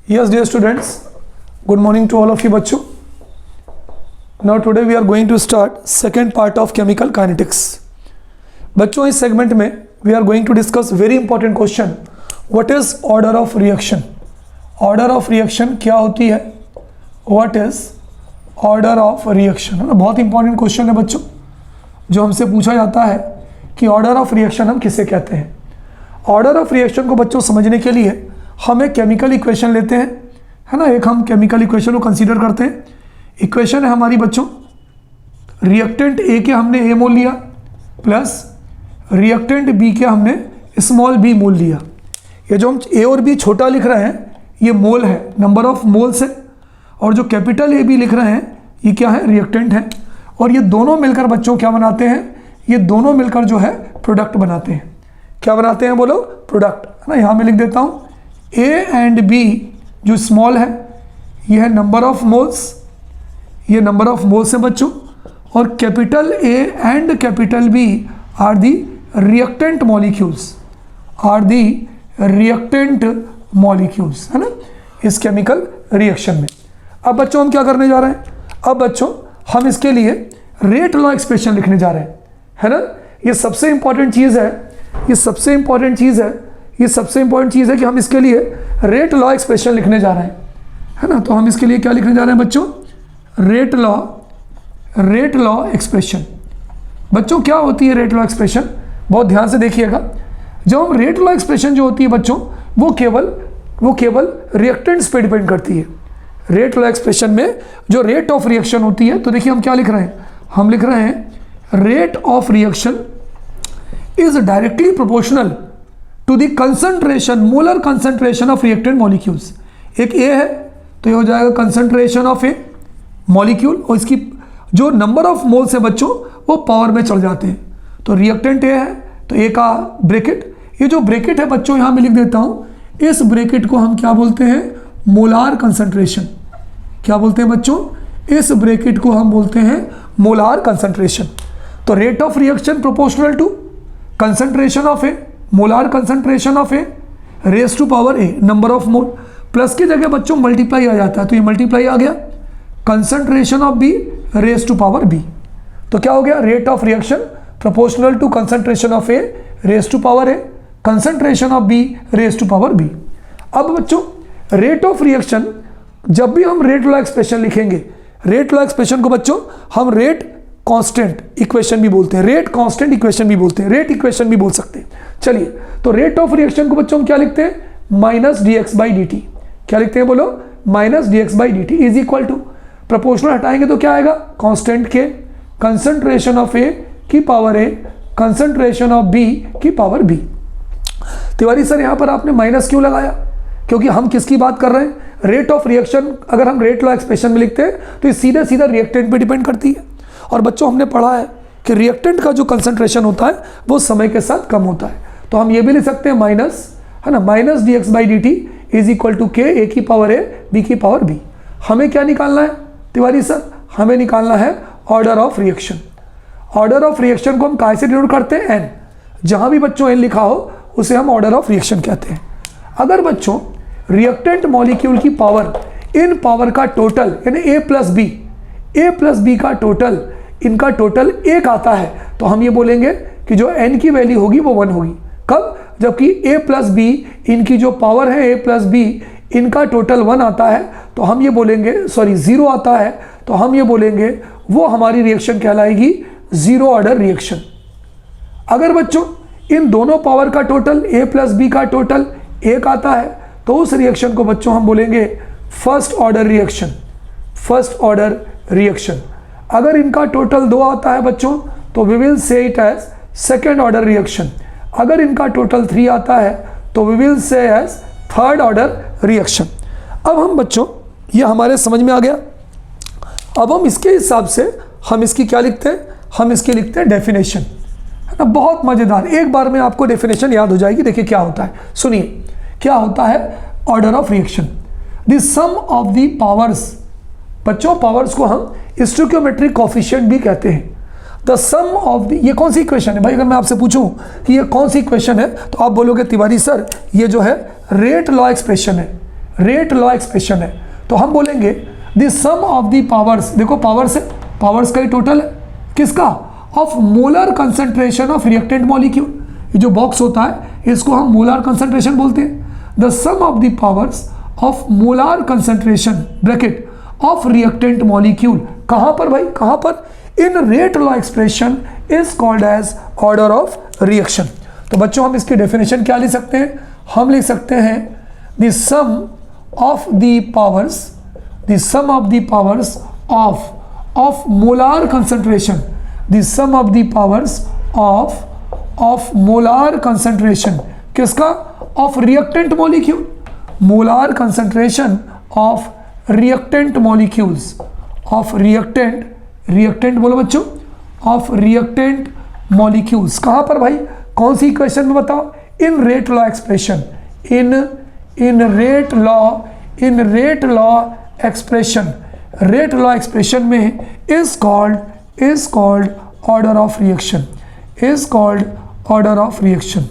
Yes, dear students, good morning to all of you बच्चों. Now today we are going to start second part of chemical kinetics. बच्चों इस segment में we are going to discuss very important question. What is order of reaction? Order of reaction क्या होती है? What is order of reaction? है ना, बहुत important question है बच्चों, जो हमसे पूछा जाता है कि order of reaction हम किसे कहते हैं. Order of reaction को बच्चों समझने के लिए हम एक केमिकल इक्वेशन लेते हैं, है ना. एक हम केमिकल इक्वेशन को कंसीडर करते हैं. इक्वेशन है हमारी बच्चों, रिएक्टेंट ए के हमने ए मोल लिया प्लस रिएक्टेंट बी के हमने स्मॉल बी मोल लिया. ये जो हम ए और बी छोटा लिख रहे हैं ये मोल है, नंबर ऑफ मोल्स है, और जो कैपिटल ए बी लिख रहे हैं ये क्या है, रिएक्टेंट है. और ये दोनों मिलकर बच्चों क्या बनाते हैं, ये दोनों मिलकर जो है प्रोडक्ट बनाते हैं. क्या बनाते हैं बोलो, प्रोडक्ट, है ना. यहाँ मैं लिख देता हूँ ए एंड बी जो स्मॉल है ये है नंबर ऑफ मोल्स, ये नंबर ऑफ मोल्स है बच्चों, और capital A and capital B are the reactant molecules, are the reactant molecules, है ना, इस केमिकल रिएक्शन में. अब बच्चों हम क्या करने जा रहे हैं, अब बच्चों हम इसके लिए रेट लॉ एक्सप्रेशन लिखने जा रहे हैं, है ना. ये सबसे इंपॉर्टेंट चीज़ है, ये सबसे इंपॉर्टेंट चीज़ है, ये सबसे इंपॉर्टेंट चीज़ है कि हम इसके लिए रेट लॉ एक्सप्रेशन लिखने जा रहे हैं, है ना. तो हम इसके लिए क्या लिखने जा रहे हैं बच्चों, रेट लॉ एक्सप्रेशन. बच्चों क्या होती है रेट लॉ एक्सप्रेशन, बहुत ध्यान से देखिएगा. जब हम रेट लॉ एक्सप्रेशन जो होती है बच्चों वो केवल रिएक्टेंट्स पे डिपेंड करती है. रेट लॉ एक्सप्रेशन में जो रेट ऑफ रिएक्शन होती है, तो देखिए हम क्या लिख रहे हैं, हम लिख रहे हैं rate of reaction is directly proportional to the concentration, molar concentration of reactant molecules. एक ए है तो ये हो जाएगा कंसंट्रेशन ऑफ ए मॉलिक्यूल, और इसकी जो नंबर ऑफ मोल्स है बच्चों वो पावर में चढ़ जाते हैं. तो रिएक्टेंट ए है तो ए का ब्रैकेट, ये जो ब्रैकेट है बच्चों यहाँ मैं लिख देता हूँ, इस ब्रैकेट को हम क्या बोलते हैं, मोलार कंसंट्रेशन. क्या बोलते हैं बच्चों, इस ब्रैकेट को हम बोलते हैं मोलार कंसंट्रेशन. तो rate of reaction proportional to concentration of A, molar concentration of A raise to power A, number of mole. Plus की जगह बच्चों मल्टीप्लाई आ जाता है, तो ये मल्टीप्लाई आ गया, concentration of B raise to power B. तो क्या हो गया, rate of reaction proportional to concentration of A raise to power A, concentration of B raise to power B. अब बच्चों रेट ऑफ रिएक्शन, जब भी हम रेट लॉ एक्सप्रेशन लिखेंगे, रेट लॉ एक्सप्रेशन को बच्चों हम रेट कांस्टेंट इक्वेशन भी बोलते हैं, रेट कांस्टेंट इक्वेशन भी बोलते हैं, रेट इक्वेशन भी बोल सकते हैं. चलिए, तो रेट ऑफ रिएक्शन को बच्चों हम क्या लिखते हैं, minus d x by d t. क्या लिखते हैं बोलो, minus d x by d t is equal to, proportional हटाएंगे तो क्या आएगा, कांस्टेंट के कंसंट्रेशन ऑफ ए की power A, concentration of B की पावर बी. तिवारी सर यहाँ पर आपने माइनस क्यों लगाया, क्योंकि हम किसकी बात कर रहे हैं, रेट ऑफ रिएक्शन. अगर हम रेट लॉ एक्सप्रेशन में लिखते हैं तो ये सीधा सीधा रिएक्टेंट पे डिपेंड करती है. और बच्चों हमने पढ़ा है कि रिएक्टेंट का जो कंसंट्रेशन होता है वो समय के साथ कम होता है. तो हम ये भी लिख सकते हैं माइनस, है ना, minus d x by d t is equal to k A की पावर ए बी की पावर बी. हमें क्या निकालना है तिवारी सर, हमें निकालना है order of reaction. Order of reaction को हम काय से डिनोट करते हैं, एन. जहाँ भी बच्चों एन लिखा हो उसे हम ऑर्डर ऑफ रिएक्शन कहते हैं. अगर बच्चों रिएक्टेंट मॉलिक्यूल की पावर, इन पावर का टोटल यानी ए प्लस बी का टोटल, इनका टोटल एक आता है, तो हम ये बोलेंगे कि जो n की वैल्यू होगी वो 1 होगी. कब, जबकि a प्लस बी, इनकी जो पावर है a प्लस बी, इनका टोटल 1 आता है, तो हम ये बोलेंगे, सॉरी 0 आता है, तो हम ये बोलेंगे वो हमारी रिएक्शन कहलाएगी जीरो ऑर्डर रिएक्शन. अगर बच्चों इन दोनों पावर का टोटल a प्लस बी का टोटल 1 आता है, तो उस रिएक्शन को बच्चों हम बोलेंगे first order reaction, first order reaction. अगर इनका टोटल 2 आता है बच्चों तो we will say it as second order reaction. अगर इनका टोटल 3 आता है तो we will say as third order reaction. अब हम बच्चों ये हमारे समझ में आ गया. अब हम इसके हिसाब से हम इसकी क्या लिखते हैं, हम इसकी लिखते हैं डेफिनेशन, है ना. बहुत मज़ेदार, एक बार में आपको डेफिनेशन याद हो जाएगी. देखिए क्या होता है, सुनिए क्या होता है order of reaction. The sum of the powers, बच्चों पावर्स को हम स्टोइकियोमेट्रिक कोफिशिएंट भी कहते हैं. द सम ऑफ द, ये कौन सी इक्वेशन है भाई, अगर मैं आपसे पूछूं कि ये कौन सी इक्वेशन है तो आप बोलोगे तिवारी सर ये जो है रेट लॉ एक्सप्रेशन है. रेट लॉ एक्सप्रेशन है, तो हम बोलेंगे the sum of the powers, देखो पावर्स है, पावर्स का ही टोटल है, किसका, of molar concentration of reactant molecule, ये जो बॉक्स होता है इसको हम मोलर कंसंट्रेशन बोलते हैं। The sum of the powers of molar concentration bracket of reactant molecule, कहां पर भाई, कहां पर, in rate law expression is called as order of reaction. तो बच्चों हम इसकी डेफिनेशन क्या लिख सकते हैं, हम लिख सकते हैं the sum of the powers, the sum of the powers of molar concentration, the sum of the powers of molar concentration, किसका, of reactant molecule, molar concentration of reactant molecules, of reactant बोलो बच्चों, of reactant molecules, कहां पर भाई, कौन सी equation में बताओ, in rate law expression, in rate law expression, rate law expression में is called order of reaction, is called order of reaction.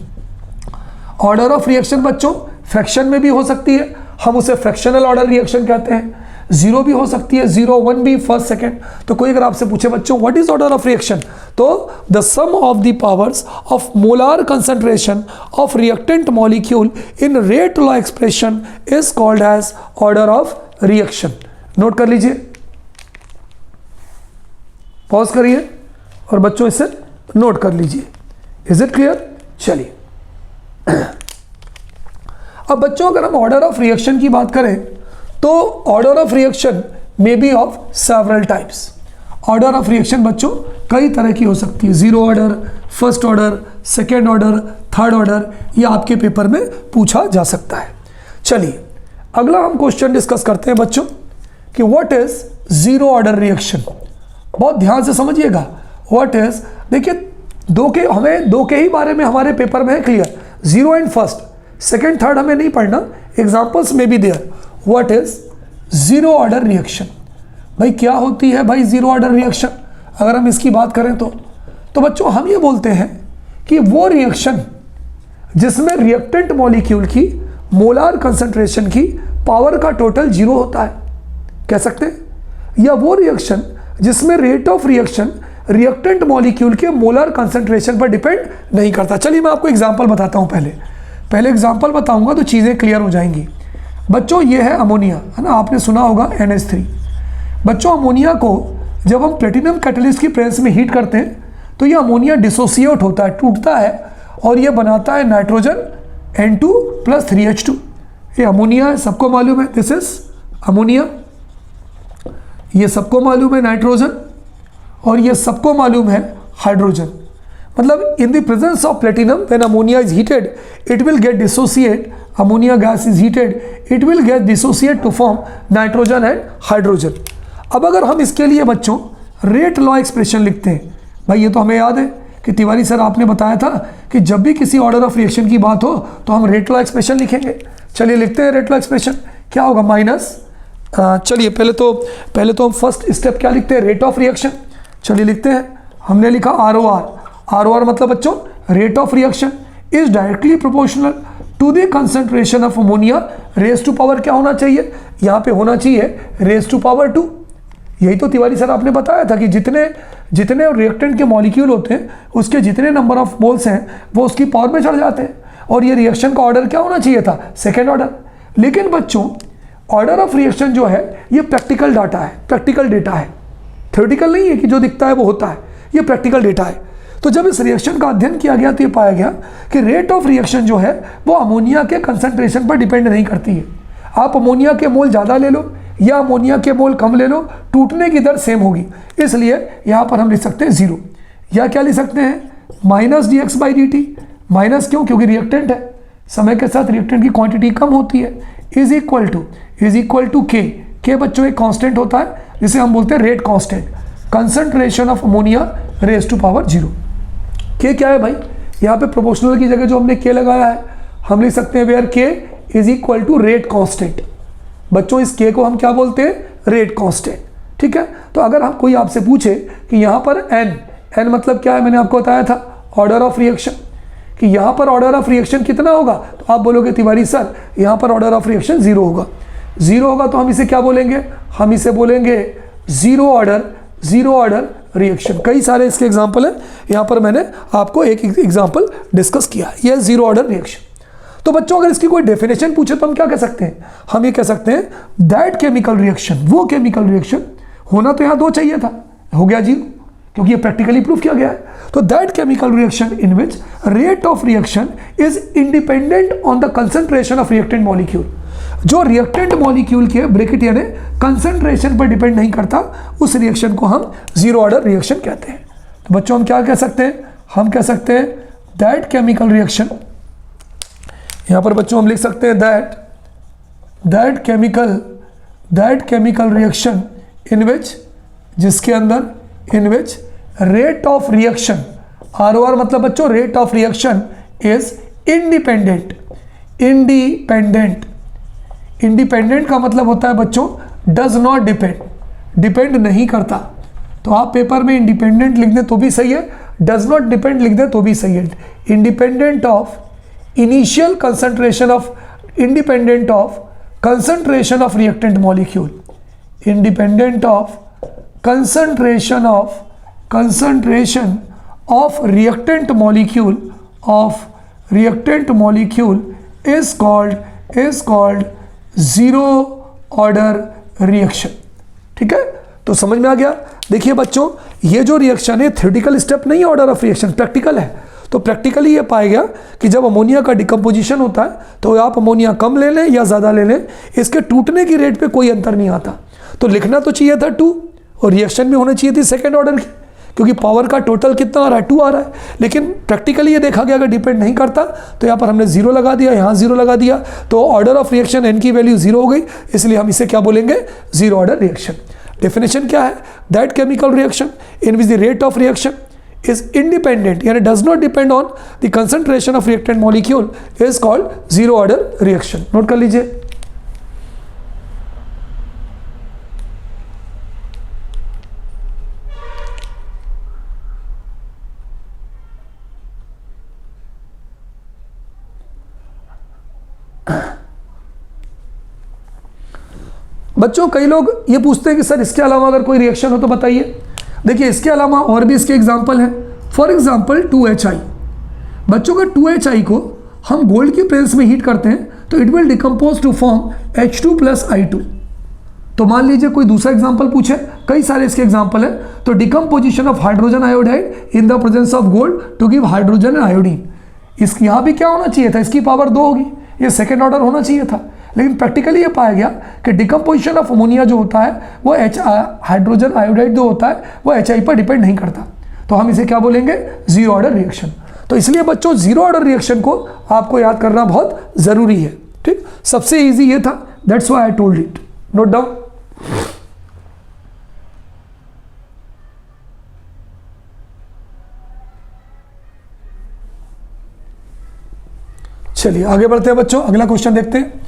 Order of reaction बच्चों फ्रैक्शन में भी हो सकती है, हम उसे फ्रैक्शनल ऑर्डर रिएक्शन कहते हैं, जीरो भी हो सकती है, 0 1 भी, फर्स्ट सेकंड। तो कोई अगर आपसे पूछे बच्चों what is order of reaction, तो the sum of the powers of molar concentration of reactant molecule in rate law expression is called as order of reaction. Note कर लीजिए, पॉज करिए और बच्चों इसे नोट कर लीजिए। Is it clear? चलिए अब बच्चों अगर हम ऑर्डर ऑफ रिएक्शन की बात करें तो order of reaction may be of several types. Order of reaction बच्चों कई तरह की हो सकती है, zero order, first order, second order, third order, ये आपके पेपर में पूछा जा सकता है। चलिए अगला हम क्वेश्चन डिस्कस करते हैं बच्चों कि what is zero order reaction. बहुत ध्यान से समझिएगा, व्हाट इज, देखिए हमें दो के ही बारे में हमारे पेपर में है clear, zero and first, second third हमें नहीं पढ़ना, एग्जाम्पल्स में भी there. What is zero order reaction, भाई क्या होती है भाई जीरो ऑर्डर रिएक्शन, अगर हम इसकी बात करें तो बच्चों हम ये बोलते हैं कि वो रिएक्शन जिसमें रिएक्टेंट मॉलिक्यूल की मोलर कंसंट्रेशन की पावर का टोटल जीरो होता है, कह सकते हैं, या वो रिएक्शन जिसमें rate of reaction reactant molecule के मोलर कंसंट्रेशन पर डिपेंड नहीं करता। चलिए मैं आपको एग्जांपल बताता हूं, पहले एग्जांपल बताऊंगा तो चीज़ें क्लियर हो जाएंगी। बच्चों ये है अमोनिया, है ना, आपने सुना होगा NH3। बच्चों अमोनिया को जब हम प्लेटिनम कैटलिस्ट की प्रेजेंस में हीट करते हैं तो ये अमोनिया डिसोसिएट होता है, टूटता है और ये बनाता है नाइट्रोजन N2 + 3H2। ये अमोनिया है, सबको मालूम है, दिस इज अमोनिया, ये सबको मालूम है नाइट्रोजन और ये सबको मालूम है हाइड्रोजन। मतलब in the presence of platinum when ammonia is heated it will get dissociate, ammonia gas is heated it will get dissociate to form nitrogen and hydrogen. अब अगर हम इसके लिए बच्चों रेट लॉ एक्सप्रेशन लिखते हैं, भाई ये तो हमें याद है कि तिवारी सर आपने बताया था कि जब भी किसी ऑर्डर ऑफ रिएक्शन की बात हो तो हम रेट लॉ एक्सप्रेशन लिखेंगे। चलिए लिखते हैं रेट लॉ एक्सप्रेशन, क्या होगा, माइनस, चलिए पहले तो हम फर्स्ट स्टेप क्या लिखते हैं, रेट ऑफ रिएक्शन। चलिए लिखते हैं, हमने लिखा ROR मतलब बच्चों rate of reaction is directly proportional to the concentration of ammonia raise to power क्या होना चाहिए, यहाँ पे होना चाहिए रेज टू पावर 2। यही तो तिवारी सर आपने बताया था कि जितने रिएक्टेंट के मॉलिक्यूल होते हैं उसके जितने नंबर ऑफ मोल्स हैं वो उसकी पावर में चढ़ जाते हैं, और ये रिएक्शन का ऑर्डर क्या होना चाहिए था, सेकेंड ऑर्डर। लेकिन बच्चों ऑर्डर ऑफ रिएक्शन जो है ये प्रैक्टिकल डाटा है, प्रैक्टिकल डेटा है, थ्योरेटिकल नहीं है कि जो दिखता है वो होता है, ये प्रैक्टिकल डेटा है। तो जब इस रिएक्शन का अध्ययन किया गया तो ये पाया गया कि रेट ऑफ रिएक्शन जो है वो अमोनिया के कंसंट्रेशन पर डिपेंड नहीं करती है। आप अमोनिया के मोल ज़्यादा ले लो या अमोनिया के मोल कम ले लो, टूटने की दर सेम होगी। इसलिए यहाँ पर हम लिख सकते हैं जीरो, या क्या लिख सकते हैं -dx/dt। माइनस क्यों, क्योंकि रिएक्टेंट है, समय के साथ रिएक्टेंट की क्वांटिटी कम होती है, इज इक्वल टू के बच्चों एक कांस्टेंट होता है जिसे हम बोलते हैं rate constant, concentration of ammonia raise to power 0। के क्या है भाई, यहाँ पे प्रोपोर्शनल की जगह जो हमने के लगाया है हम लिख सकते हैं where k is equal to rate constant. बच्चों इस के को हम क्या बोलते हैं, रेट कांस्टेंट, ठीक है। तो अगर हम कोई आपसे पूछे कि यहाँ पर एन मतलब क्या है, मैंने आपको बताया था ऑर्डर ऑफ रिएक्शन, कि यहाँ पर ऑर्डर ऑफ रिएक्शन कितना होगा, तो आप बोलोगे तिवारी सर यहाँ पर ऑर्डर ऑफ रिएक्शन 0 होगा। जीरो होगा तो हम इसे क्या बोलेंगे, हम इसे बोलेंगे जीरो ऑर्डर रिएक्शन। कई सारे इसके एग्जाम्पल हैं, यहाँ पर मैंने आपको एक एग्जाम्पल डिस्कस किया, यह जीरो ऑर्डर रिएक्शन। तो बच्चों अगर इसकी कोई डेफिनेशन पूछे तो हम क्या कह सकते हैं, हम ये कह सकते हैं दैट केमिकल रिएक्शन, वो केमिकल रिएक्शन, होना तो यहाँ दो चाहिए था, हो गया जीरो, क्योंकि ये प्रैक्टिकली प्रूफ किया गया है। तो that chemical reaction in which rate of reaction is independent on the concentration of reactant molecule, जो रिएक्टेंट मॉलिक्यूल के ब्रैकेट यानी कंसंट्रेशन पर डिपेंड नहीं करता, उस रिएक्शन को हम जीरो ऑर्डर रिएक्शन कहते हैं। तो बच्चों हम क्या कह सकते हैं, हम कह सकते हैं दैट केमिकल रिएक्शन, यहां पर बच्चों हम लिख सकते हैं that chemical reaction in which, जिसके अंदर in which rate of reaction, ROR मतलब बच्चों rate of reaction is independent का मतलब होता है बच्चों डज नॉट डिपेंड नहीं करता। तो आप पेपर में इंडिपेंडेंट लिख दें तो भी सही है, डज नॉट डिपेंड लिख दें तो भी सही है। Independent of initial concentration of reactant molecule, independent of concentration of reactant molecule is called zero order reaction। ठीक है, तो समझ में आ गया। देखिए बच्चों, ये जो रिएक्शन है थ्योरेटिकल स्टेप नहीं है, ऑर्डर ऑफ रिएक्शन प्रैक्टिकल है। तो प्रैक्टिकली ये पाया गया कि जब अमोनिया का डिकम्पोजिशन होता है तो आप अमोनिया कम ले लें या ज़्यादा ले लें, इसके टूटने की रेट पे कोई अंतर नहीं आता। तो लिखना तो चाहिए था 2 और रिएक्शन भी होनी चाहिए थी सेकेंड ऑर्डर की, क्योंकि पावर का टोटल कितना आ रहा है, 2 आ रहा है। लेकिन प्रैक्टिकली ये देखा गया अगर डिपेंड नहीं करता तो यहाँ पर हमने 0 लगा दिया, यहाँ 0 लगा दिया, तो ऑर्डर ऑफ रिएक्शन n की वैल्यू 0 हो गई, इसलिए हम इसे क्या बोलेंगे, जीरो ऑर्डर रिएक्शन। डेफिनेशन क्या है, that chemical reaction in which the rate of reaction is independent यानी does not depend on the concentration of reactant molecule is called zero order reaction. Note कर लीजिए। बच्चों कई लोग ये पूछते हैं कि सर इसके अलावा अगर कोई रिएक्शन हो तो बताइए। देखिए इसके अलावा और भी इसके एग्जाम्पल हैं। फॉर एग्जाम्पल 2HI, बच्चों का 2HI को हम गोल्ड की प्रेजेंस में हीट करते हैं तो it will decompose to form H2+I2। तो मान लीजिए कोई दूसरा एग्जाम्पल पूछे, कई सारे इसके एग्जाम्पल है। तो decomposition of hydrogen iodide in the presence of gold to give hydrogen and iodine. इस यहाँ भी क्या होना चाहिए था, इसकी पावर 2 होगी, ये सेकेंड ऑर्डर होना चाहिए था। लेकिन प्रैक्टिकली ये पाया गया कि डिकम्पोजिशन ऑफ अमोनिया जो होता है वो हाइड्रोजन आयोडाइड जो होता है वो HI पर डिपेंड नहीं करता, तो हम इसे क्या बोलेंगे, जीरो ऑर्डर रिएक्शन। तो इसलिए बच्चों जीरो ऑर्डर रिएक्शन को आपको याद करना बहुत ज़रूरी है। ठीक, सबसे ईजी ये था, that's why I told it. Note down. चलिए आगे बढ़ते हैं बच्चों, अगला क्वेश्चन देखते हैं।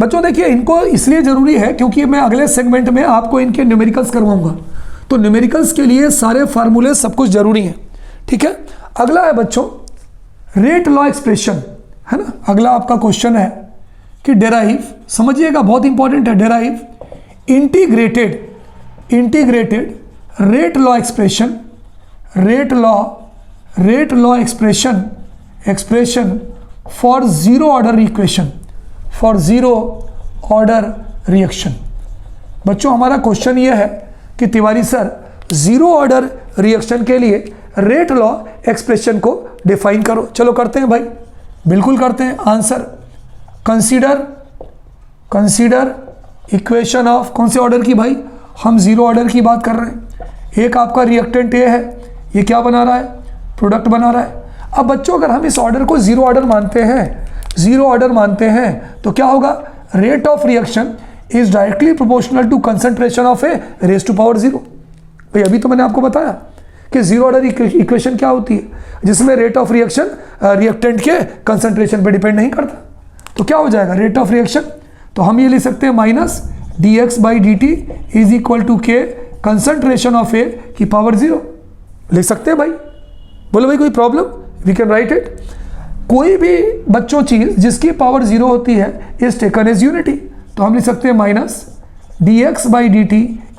बच्चों देखिए इनको इसलिए ज़रूरी है क्योंकि मैं अगले सेगमेंट में आपको इनके न्यूमेरिकल्स करवाऊंगा, तो न्यूमेरिकल्स के लिए सारे फार्मूले सब कुछ जरूरी हैं। ठीक है, अगला है बच्चों रेट लॉ एक्सप्रेशन, है ना। अगला आपका क्वेश्चन है कि डेराइव, समझिएगा बहुत इंपॉर्टेंट है, derive integrated rate law expression, rate law expression for zero order equation, for zero order reaction. बच्चों हमारा क्वेश्चन ये है कि Tiwari sir zero order reaction के लिए रेट लॉ एक्सप्रेशन को डिफाइन करो। चलो करते हैं भाई, बिल्कुल करते हैं। आंसर, कंसीडर इक्वेशन ऑफ कौन से ऑर्डर की भाई, हम जीरो ऑर्डर की बात कर रहे हैं। एक आपका रिएक्टेंट ए है, ये क्या बना रहा है, प्रोडक्ट बना रहा है। अब बच्चों अगर हम इस ऑर्डर को जीरो ऑर्डर मानते हैं तो क्या होगा, rate of reaction is directly proportional to concentration of A raise to power 0। भाई अभी तो मैंने आपको बताया कि जीरो ऑर्डर इक्वेशन क्या होती है, जिसमें रेट ऑफ रिएक्शन रिएक्टेंट के कंसंट्रेशन पे डिपेंड नहीं करता। तो क्या हो जाएगा रेट ऑफ रिएक्शन, तो हम ये लिख सकते हैं minus dx/dt is equal to k concentration of A की पावर 0 लिख सकते हैं भाई। बोलो भाई कोई problem, we can write it. कोई भी बच्चों चीज जिसकी पावर 0 होती है इज टेकन एज यूनिटी, तो तो हम लिख सकते हैं minus dx by dt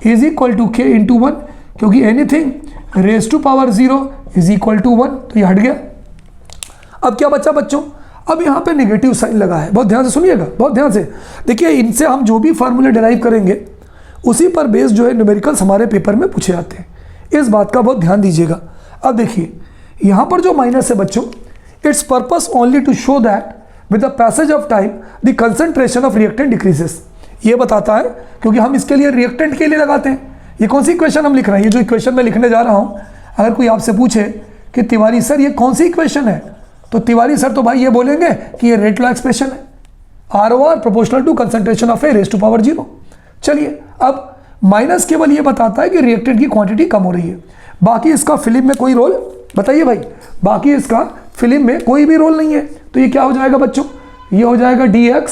is equal to k into 1, क्योंकि anything raise to power 0 is equal to 1, तो ये हट गया। अब क्या बचा बच्चों, अब यहाँ पे नेगेटिव साइन लगा है, बहुत ध्यान से सुनिएगा, बहुत ध्यान से देखिए। इनसे हम जो भी फार्मूले डिराइव करेंगे उसी पर बेस जो है न्यूमेरिकल्स हमारे पेपर में पूछे जाते हैं, इस बात का बहुत ध्यान दीजिएगा। अब देखिए यहाँ पर जो माइनस है बच्चों, it's purpose only to show that with the passage of time the concentration of reactant decreases, ये बताता है, क्योंकि हम इसके लिए रिएक्टेंट के लिए लगाते हैं। ये कौन सी इक्वेशन हम लिख रहे हैं, ये जो इक्वेशन मैं लिखने जा रहा हूँ, अगर कोई आपसे पूछे कि तिवारी सर ये कौन सी इक्वेशन है, तो तिवारी सर तो भाई ये बोलेंगे कि ये रेट लॉ एक्सप्रेशन है, ROR proportional to concentration of A raise to power 0। चलिए अब माइनस केवल ये बताता है कि रिएक्टेंट की क्वांटिटी कम हो रही है, बाकी इसका फिल्म में कोई रोल, बताइए भाई, बाकी इसका फिल्म में कोई भी रोल नहीं है। तो ये क्या हो जाएगा बच्चों, ये हो जाएगा dx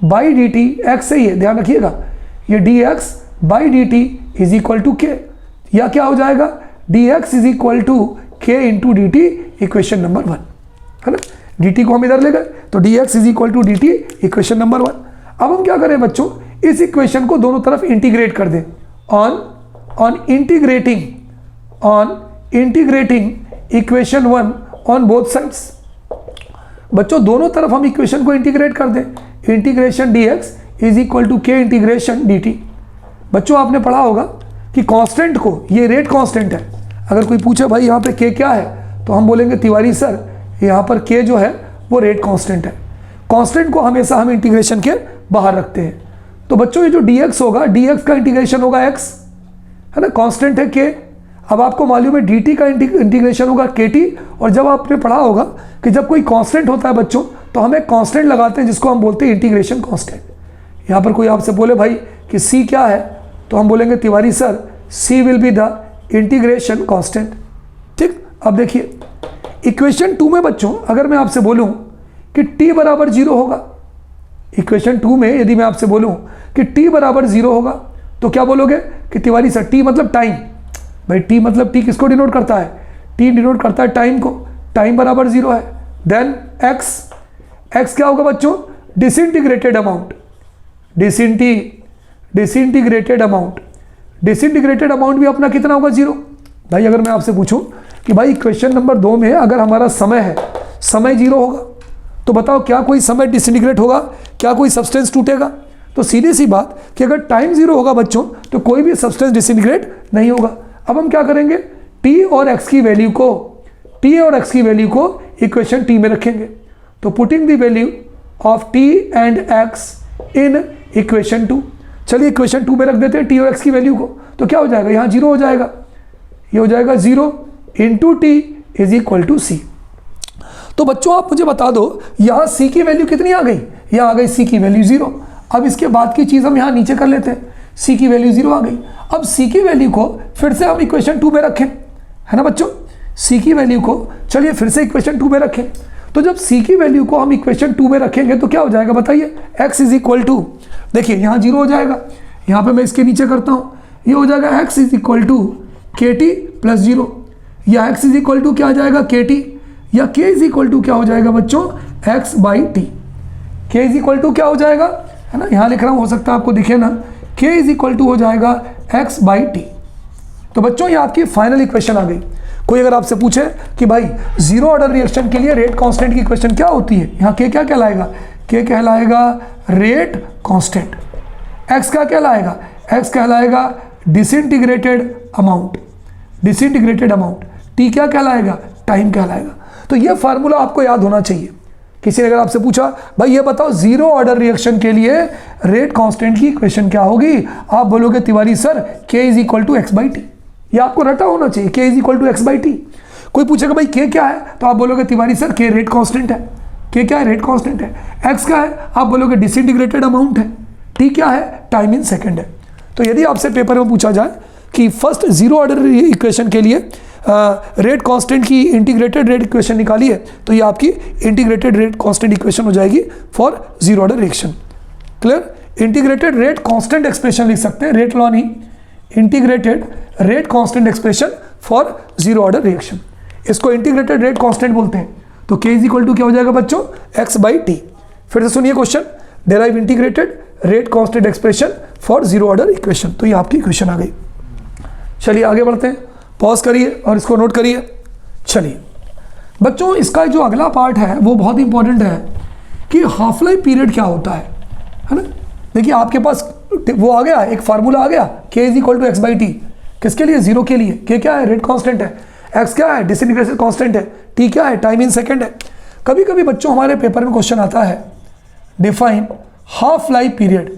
by d t, x से ही है ध्यान रखिएगा, ये dx by d t is equal to k, या क्या हो जाएगा dx is equal to k into d t, equation number 1 है ना। dt को हम इधर ले गए तो dx is equal to d t, equation number 1। अब हम क्या करें बच्चों, इस इक्वेशन को दोनों तरफ इंटीग्रेट कर दें, on integrating equation 1 on both sides. बच्चों दोनों तरफ हम इक्वेशन को इंटीग्रेट कर दें, integration dx is equal to k integration dt। बच्चों आपने पढ़ा होगा कि कांस्टेंट को, ये रेट कांस्टेंट है, अगर कोई पूछे भाई यहाँ पे k क्या है, तो हम बोलेंगे तिवारी सर यहाँ पर k जो है वो रेट कांस्टेंट है। कांस्टेंट को हमेशा हम इंटीग्रेशन के बाहर रखते हैं। तो बच्चों ये जो dx होगा, dx का इंटीग्रेशन होगा x, है ना, कांस्टेंट है k। अब आपको मालूम है dt का इंटीग्रेशन होगा kt, और जब आपने पढ़ा होगा कि जब कोई कांस्टेंट होता है बच्चों तो हम एक कांस्टेंट लगाते हैं जिसको हम बोलते हैं इंटीग्रेशन कांस्टेंट। यहाँ पर कोई आपसे बोले भाई कि c क्या है, तो हम बोलेंगे Tiwari sir c will be the integration constant. ठीक, अब देखिए इक्वेशन 2 में बच्चों अगर मैं आपसे बोलूँ कि t बराबर 0 होगा, इक्वेशन 2 में यदि मैं आपसे बोलूँ कि t बराबर 0 होगा, तो क्या बोलोगे कि तिवारी सर t मतलब टाइम, भाई t मतलब t किसको डिनोट करता है, t डिनोट करता है टाइम को, टाइम बराबर 0 है। देन x क्या होगा बच्चों, डिसइंटीग्रेटेड अमाउंट, डिसइंटीग्रेटेड अमाउंट भी अपना कितना होगा 0। भाई अगर मैं आपसे पूछूं कि भाई क्वेश्चन नंबर 2 में अगर हमारा समय है, समय 0 होगा, तो बताओ क्या कोई समय डिसइंटीग्रेट होगा, क्या कोई सब्सटेंस टूटेगा। तो सीधी सी बात कि अगर टाइम 0 होगा बच्चों तो कोई भी सब्सटेंस डिसइंटीग्रेट नहीं होगा। अब हम क्या करेंगे, t और x की वैल्यू को इक्वेशन t में रखेंगे। तो putting the value of t and x in equation 2, चलिए इक्वेशन 2 में रख देते हैं t और x की वैल्यू को, तो क्या हो जाएगा, यहाँ 0 हो जाएगा, ये हो जाएगा 0 into T is equal to C. तो बच्चों आप मुझे बता दो यहाँ c की वैल्यू कितनी आ गई, यहाँ आ गई c की वैल्यू 0। अब इसके बाद की चीज़ हम यहाँ नीचे कर लेते हैं, c की वैल्यू 0 आ गई। अब c की वैल्यू को फिर से हम इक्वेशन 2 में रखें, है ना बच्चों, c की वैल्यू को चलिए फिर से इक्वेशन 2 में रखें। तो जब c की वैल्यू को हम इक्वेशन 2 में रखेंगे तो क्या हो जाएगा बताइए, x इज इक्वल टू, देखिए यहाँ 0 हो जाएगा, यहाँ पे मैं इसके नीचे करता हूँ, ये हो जाएगा x is equal to k T plus 0, या x इज इक्वल टू क्या आ जाएगा के टी, या k इज इक्वल टू क्या हो जाएगा बच्चों x by t. k is equal to क्या हो जाएगा, है ना, यहाँ लिख रहा हूँ, हो सकता है आपको दिखे ना, k इज इक्वल टू हो जाएगा x बाई टी। तो बच्चों ये आपकी फाइनल इक्वेशन आ गई। कोई अगर आपसे पूछे कि भाई जीरो ऑर्डर रिएक्शन के लिए रेट कांस्टेंट की इक्वेशन क्या होती है, यहाँ k क्या कहलाएगा, k कहलाएगा रेट कांस्टेंट, x क्या कहलाएगा, x कहलाएगा डिसइंटीग्रेटेड अमाउंट, t क्या कहलाएगा, टाइम कहलाएगा। तो ये फार्मूला आपको याद होना चाहिए। किसी ने अगर आपसे पूछा भाई ये बताओ जीरो ऑर्डर रिएक्शन के लिए रेट कांस्टेंट की इक्वेशन क्या होगी, आप बोलोगे Tiwari sir k is equal to x by t. ये आपको रटा होना चाहिए, k is equal to x by t. कोई पूछेगा भाई k क्या है, तो आप बोलोगे Tiwari sir k rate constant है, k क्या है, रेट कांस्टेंट है। x क्या है, आप बोलोगे डिसइंटीग्रेटेड अमाउंट है। t क्या है, टाइम इन सेकेंड है। तो यदि आपसे पेपर में पूछा जाए कि फर्स्ट जीरो ऑर्डर इक्वेशन के लिए रेट कांस्टेंट की इंटीग्रेटेड रेट इक्वेशन निकाली है, तो ये आपकी इंटीग्रेटेड रेट कांस्टेंट इक्वेशन हो जाएगी for zero order reaction. Clear, integrated rate constant expression लिख सकते हैं, रेट लॉ नहीं, integrated rate constant expression for zero order reaction, इसको इंटीग्रेटेड रेट कांस्टेंट बोलते हैं। तो k इज इक्वल टू क्या हो जाएगा बच्चों, x बाई टी। फिर से सुनिए question, derive integrated rate constant expression for zero order equation. तो ये आपकी इक्वेशन आ गई। चलिए आगे बढ़ते हैं, पॉज करिए और इसको नोट करिए। चलिए बच्चों, इसका जो अगला पार्ट है वो बहुत इंपॉर्टेंट है कि हाफ लाइफ पीरियड क्या होता है ना। देखिए आपके पास वो आ गया, एक फार्मूला आ गया, k is equal to x by t. किसके लिए? जीरो के लिए। k क्या है? रेट कांस्टेंट है। x क्या है? डिसइंटीग्रेशन कांस्टेंट है। t क्या है? टाइम इन सेकंड है। कभी कभी बच्चों हमारे पेपर में क्वेश्चन आता है, डिफाइन हाफ लाइफ पीरियड।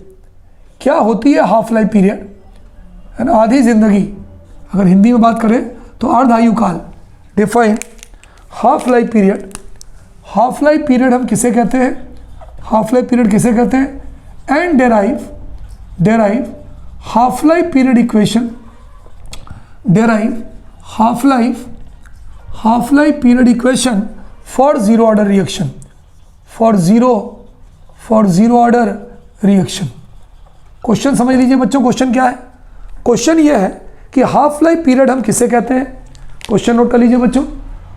क्या होती है हाफ लाइफ पीरियड? है ना, आधी जिंदगी। अगर हिंदी में बात करें तो अर्ध आयु काल। Define half life period. Half life period हम किसे कहते हैं? हाफ लाइफ पीरियड किसे कहते हैं? And derive half life period equation. Derive half life period equation for zero order reaction. For zero order reaction. Question समझ लीजिए बच्चों, क्वेश्चन क्या है? क्वेश्चन ये है कि हाफ लाइफ पीरियड हम किसे कहते हैं? क्वेश्चन नोट कर लीजिए बच्चों,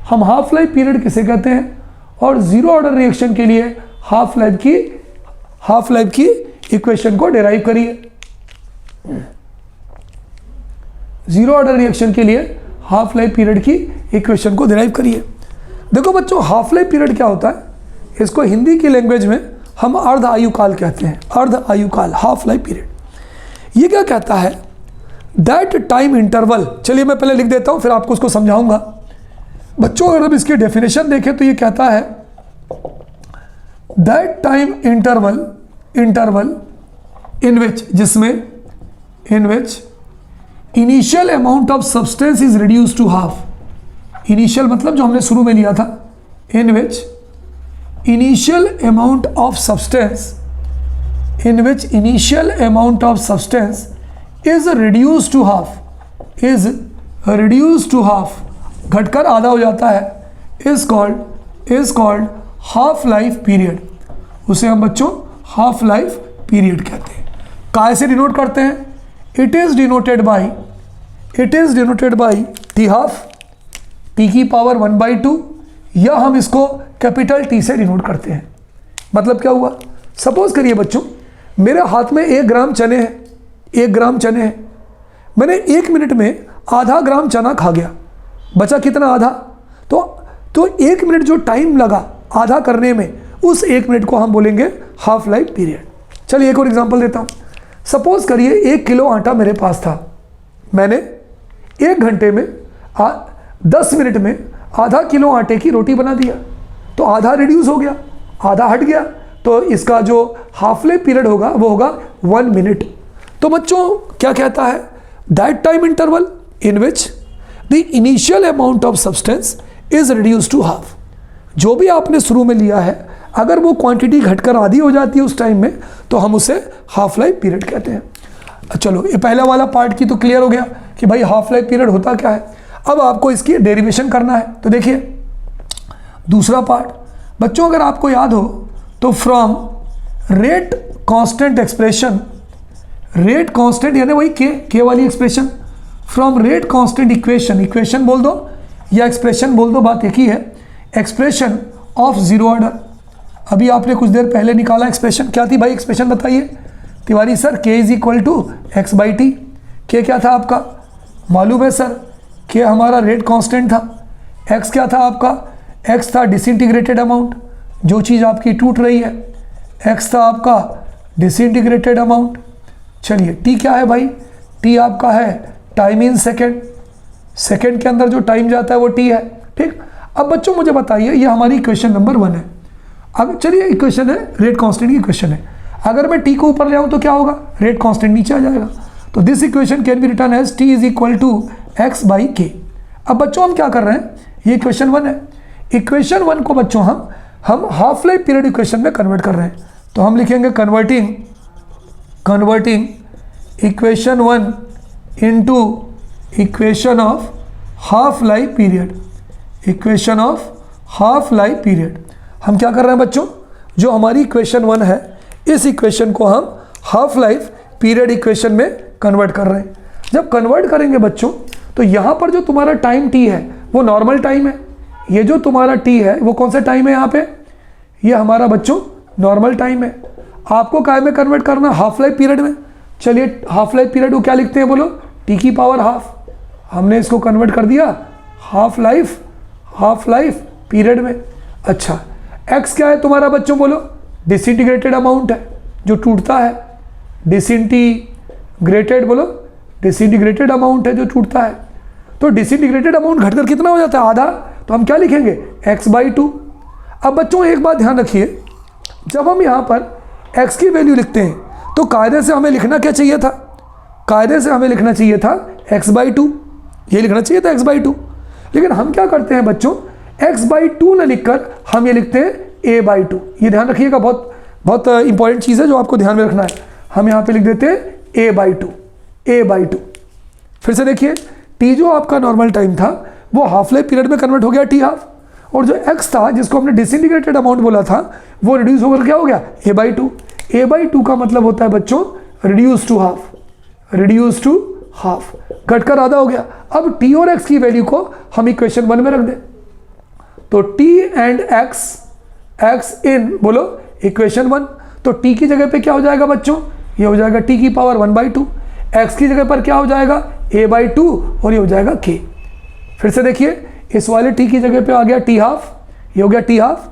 हम हाफ लाइफ पीरियड किसे कहते हैं और जीरो ऑर्डर रिएक्शन के लिए हाफ लाइफ की इक्वेशन को डेराइव करिए। जीरो ऑर्डर रिएक्शन के लिए हाफ लाइफ पीरियड की इक्वेशन को डेराइव करिए। देखो बच्चों, हाफ लाइफ पीरियड क्या होता है? इसको हिंदी की लैंग्वेज में हम अर्ध आयु काल कहते हैं। अर्ध आयु काल, हाफ लाइफ पीरियड। ये क्या कहता है? That time interval. चलिए मैं पहले लिख देता हूं, फिर आपको उसको समझाऊंगा। बच्चों अगर हम इसकी डेफिनेशन देखें तो ये कहता है that time interval in which initial amount of substance is reduce to half. Initial मतलब जो हमने शुरू में लिया था। In which initial amount of substance is reduce to half, घटकर आधा हो जाता है, is called half life period. उसे हम बच्चों हाफ लाइफ पीरियड कहते हैं। काहे से डिनोट करते हैं? It is denoted by T half, T की पावर 1/2, या हम इसको कैपिटल टी से डिनोट करते हैं। मतलब क्या हुआ? सपोज करिए बच्चों, मेरे हाथ में 1 ग्राम चने हैं, मैंने 1 मिनट में आधा ग्राम चना खा गया, बचा कितना? आधा। तो 1 मिनट जो टाइम लगा आधा करने में, उस 1 मिनट को हम बोलेंगे हाफ लाइफ पीरियड। चलिए एक और एग्जांपल देता हूँ। सपोज करिए 1 किलो आटा मेरे पास था, मैंने 1 घंटे में 10 मिनट में आधा किलो आटे की रोटी बना दिया, तो आधा रिड्यूस हो गया, आधा हट गया, तो इसका जो हाफ लाइफ पीरियड होगा वो होगा 1 मिनट। तो बच्चों क्या कहता है? That time interval in which the initial amount of substance is reduce to half. जो भी आपने शुरू में लिया है, अगर वो क्वांटिटी घटकर आधी हो जाती है उस टाइम में, तो हम उसे हाफ लाइफ पीरियड कहते हैं। चलो ये पहला वाला पार्ट की तो क्लियर हो गया कि भाई हाफ लाइफ पीरियड होता क्या है। अब आपको इसकी डेरिवेशन करना है। तो देखिए दूसरा पार्ट बच्चों, अगर आपको याद हो तो from rate constant expression, rate constant यानी वही के वाली expression, from rate constant equation बोल दो या एक्सप्रेशन बोल दो, बात एक ही है। एक्सप्रेशन ऑफ जीरो ऑर्डर, अभी आपने कुछ देर पहले निकाला एक्सप्रेशन, क्या थी भाई एक्सप्रेशन बताइए Tiwari sir? k is equal to x by t. के क्या था आपका? मालूम है सर, के हमारा रेट कांस्टेंट था। x क्या था आपका? x था डिसइंटीग्रेटेड अमाउंट, जो चीज़ आपकी टूट रही है। x था आपका डिसइंटीग्रेटेड अमाउंट। चलिए t क्या है भाई? t आपका है टाइम इन सेकेंड, सेकेंड के अंदर जो टाइम जाता है वो t है। ठीक, अब बच्चों मुझे बताइए, ये हमारी इक्वेशन नंबर 1 है। अब चलिए इक्वेशन है, रेट कांस्टेंट की इक्वेशन है। अगर मैं t को ऊपर ले आऊँ तो क्या होगा? रेट कांस्टेंट नीचे आ जाएगा। तो this equation can be written as t is equal to x by k. अब बच्चों हम क्या कर रहे हैं? ये इक्वेशन 1 है। इक्वेशन 1 को बच्चों हम हाफ लाइफ पीरियड इक्वेशन में कन्वर्ट कर रहे हैं। तो हम लिखेंगे converting equation 1 into equation of half life period. Equation of half life period हम क्या कर रहे हैं बच्चों? जो हमारी इक्वेशन 1 है, इस इक्वेशन को हम हाफ लाइफ पीरियड इक्वेशन में कन्वर्ट कर रहे हैं। जब कन्वर्ट करेंगे बच्चों, तो यहाँ पर जो तुम्हारा टाइम t है वो नॉर्मल टाइम है। ये जो तुम्हारा t है वो कौन सा टाइम है? यहाँ पे ये हमारा बच्चों नॉर्मल टाइम है। आपको काय में कन्वर्ट करना, हाफ लाइफ पीरियड में। चलिए हाफ लाइफ पीरियड को क्या लिखते हैं बोलो, टी की पावर हाफ। हमने इसको कन्वर्ट कर दिया हाफ लाइफ पीरियड में। अच्छा एक्स क्या है तुम्हारा बच्चों बोलो, डिसइंटीग्रेटेड अमाउंट है जो टूटता है, डिसइंटीग्रेटेड बोलो, डिसइंटीग्रेटेड अमाउंट है जो टूटता है। तो डिसइंटीग्रेटेड अमाउंट घटकर कितना हो जाता है, आधा। तो हम क्या लिखेंगे, x/2। अब बच्चों एक बात ध्यान रखिए, जब हम यहाँ पर x की वैल्यू लिखते हैं तो कायदे से हमें लिखना क्या चाहिए था, कायदे से हमें लिखना चाहिए था x/2, ये लिखना चाहिए था x/2। लेकिन हम क्या करते हैं बच्चों, x/2 ना लिखकर हम ये लिखते हैं a/2। ये ध्यान रखिएगा, बहुत बहुत इंपॉर्टेंट चीज़ है जो आपको ध्यान में रखना है। हम यहाँ पे लिख देते हैं a/2। फिर से देखिए, t जो आपका नॉर्मल टाइम था वो हाफ लाइफ पीरियड में कन्वर्ट हो गया t हाफ, और जो x था जिसको हमने डिसइंटीग्रेटेड अमाउंट बोला था वो रिड्यूस होकर क्या हो गया a/2। a/2 का मतलब होता है बच्चों रिड्यूस टू हाफ, घटकर आधा हो गया। अब t और x की वैल्यू को हम इक्वेशन 1 में रख दें, तो t एंड x इन बोलो इक्वेशन 1। तो t की जगह पे क्या हो जाएगा बच्चों, ये हो जाएगा t की पावर 1/2, x की जगह पर क्या हो जाएगा a/2 और ये हो जाएगा k। फिर से देखिए, इस वाले t की जगह पे आ गया t हाफ, ये हो गया t हाफ,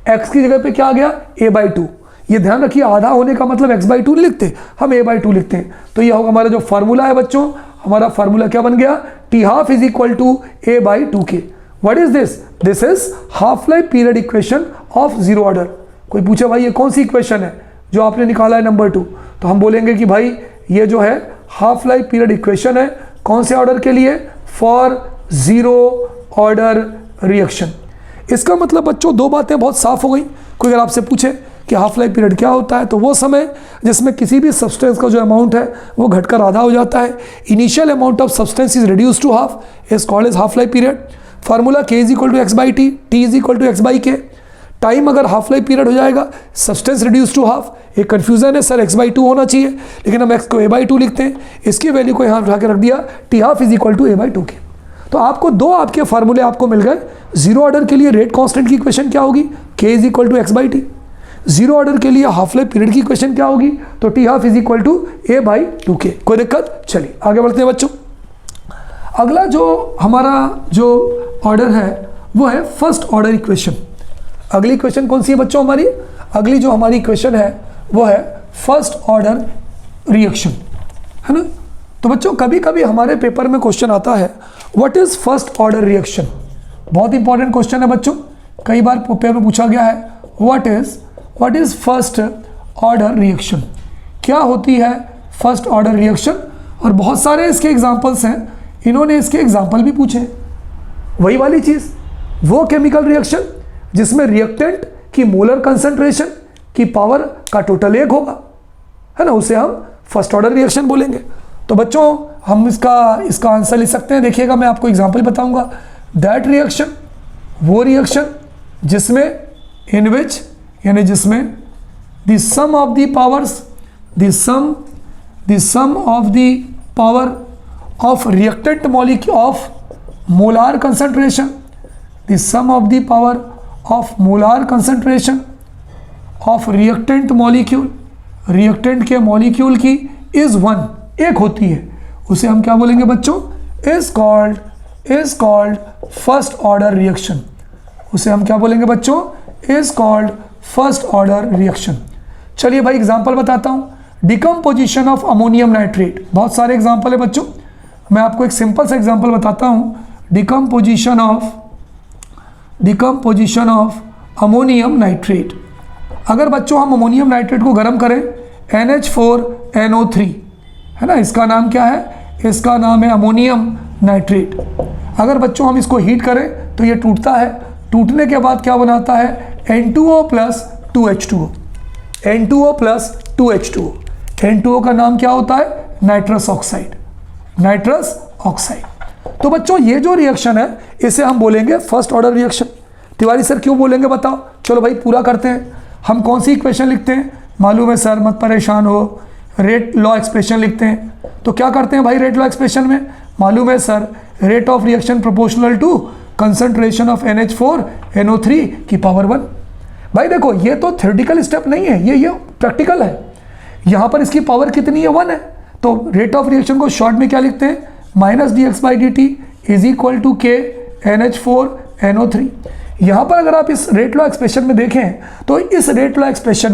x की जगह पे क्या आ गया a/2। ये ध्यान रखिए, आधा होने का मतलब x/2 नहीं लिखते, हम a/2 लिखते हैं। तो ये होगा हमारा जो फार्मूला है बच्चों, हमारा फार्मूला क्या बन गया, t half is equal to a/2k। What is this, this is half life period equation of zero order. कोई पूछे भाई ये कौन सी इक्वेशन है जो आपने निकाला है नंबर 2, तो हम बोलेंगे कि भाई ये जो है हाफ लाइफ पीरियड इक्वेशन है, कौन से ऑर्डर के लिए, फॉर जीरो ऑर्डर रिएक्शन। इसका मतलब बच्चों दो बातें बहुत साफ हो गई। कोई अगर आपसे पूछे कि हाफ लाइफ पीरियड क्या होता है, तो वो समय जिसमें किसी भी सब्सटेंस का जो अमाउंट है वो घटकर आधा हो जाता है। Initial amount of substance is reduce to half, is called as half life period. Formula k is equal to x/t, t is equal to x/k। Time अगर हाफ लाइफ पीरियड हो जाएगा, सब्सटेंस रिड्यूस टू हाफ। एक confusion है sir x/2 होना चाहिए, लेकिन हम x को a/2 लिखते हैं, इसकी वैल्यू को यहाँ उठा के रख दिया, t half is equal to a/2k। तो आपको दो आपके फार्मूले आपको मिल गए। जीरो ऑर्डर के लिए रेट कांस्टेंट की इक्वेशन क्या होगी, k is equal to x/t। Zero order के लिए हाफ लाइफ पीरियड की इक्वेशन क्या होगी, तो t half is equal to a/2k। कोई दिक्कत, चलिए आगे बढ़ते हैं बच्चों। अगला जो हमारा जो ऑर्डर है वो है फर्स्ट ऑर्डर इक्वेशन। अगली इक्वेशन कौन सी है बच्चों हमारी, अगली जो हमारी इक्वेशन है वो है फर्स्ट ऑर्डर रिएक्शन, है ना। तो बच्चों कभी कभी हमारे पेपर में क्वेश्चन आता है what is first order reaction. बहुत इंपॉर्टेंट क्वेश्चन है बच्चों, कई बार पेपर में पूछा गया है what is first order reaction, क्या होती है फर्स्ट ऑर्डर रिएक्शन। और बहुत सारे इसके एग्जाम्पल्स हैं, इन्होंने इसके एग्जाम्पल भी पूछे। वही वाली चीज़, वो केमिकल रिएक्शन जिसमें रिएक्टेंट की मोलर कंसंट्रेशन की पावर का टोटल 1 होगा, है ना, उसे हम फर्स्ट ऑर्डर रिएक्शन बोलेंगे। तो बच्चों हम इसका आंसर लिख सकते हैं, देखिएगा मैं आपको एग्जांपल बताऊंगा। दैट रिएक्शन, वो रिएक्शन जिसमें इन विच यानी जिसमें the sum of the powers, the sum of the power of reactant molecule of molar concentration, the sum of the power of molar concentration of reactant molecule, reactant के molecule की is 1, एक होती है, उसे हम क्या बोलेंगे बच्चों, is called first order reaction. उसे हम क्या बोलेंगे बच्चों, is called first order reaction. चलिए भाई एग्जांपल बताता हूँ। डिकम्पोजिशन ऑफ अमोनियम नाइट्रेट, बहुत सारे एग्जांपल है बच्चों, मैं आपको एक सिंपल सा एग्जांपल बताता हूँ। Decomposition of ammonium nitrate. अगर बच्चों हम अमोनियम नाइट्रेट को गर्म करें, NH4NO3, है ना, इसका नाम क्या है, इसका नाम है अमोनियम नाइट्रेट। अगर बच्चों हम इसको हीट करें तो ये टूटता है, टूटने के बाद क्या बनाता है, N2O plus 2H2O, N2O plus 2H2O। N2O का नाम क्या होता है, नाइट्रस ऑक्साइड, नाइट्रस ऑक्साइड। तो बच्चों ये जो रिएक्शन है इसे हम बोलेंगे first order reaction. Tiwari sir क्यों बोलेंगे बताओ, चलो भाई पूरा करते हैं। हम कौन सी इक्वेशन लिखते हैं, मालूम है सर, मत परेशान हो, रेट लॉ एक्सप्रेशन लिखते हैं। तो क्या करते हैं भाई रेट लॉ एक्सप्रेशन में, मालूम है sir, rate of reaction proportional to concentration of NH4NO3 की पावर 1। भाई देखो ये तो थ्योरेटिकल स्टेप नहीं है, ये प्रैक्टिकल है। यहाँ पर इसकी पावर कितनी है, 1 है। तो रेट ऑफ रिएक्शन को शॉर्ट में क्या लिखते हैं, minus dx/dt is equal to के NH4NO3। यहाँ पर अगर आप इस रेट लॉ एक्सप्रेशन में देखें तो इस रेट लॉ एक्सप्रेशन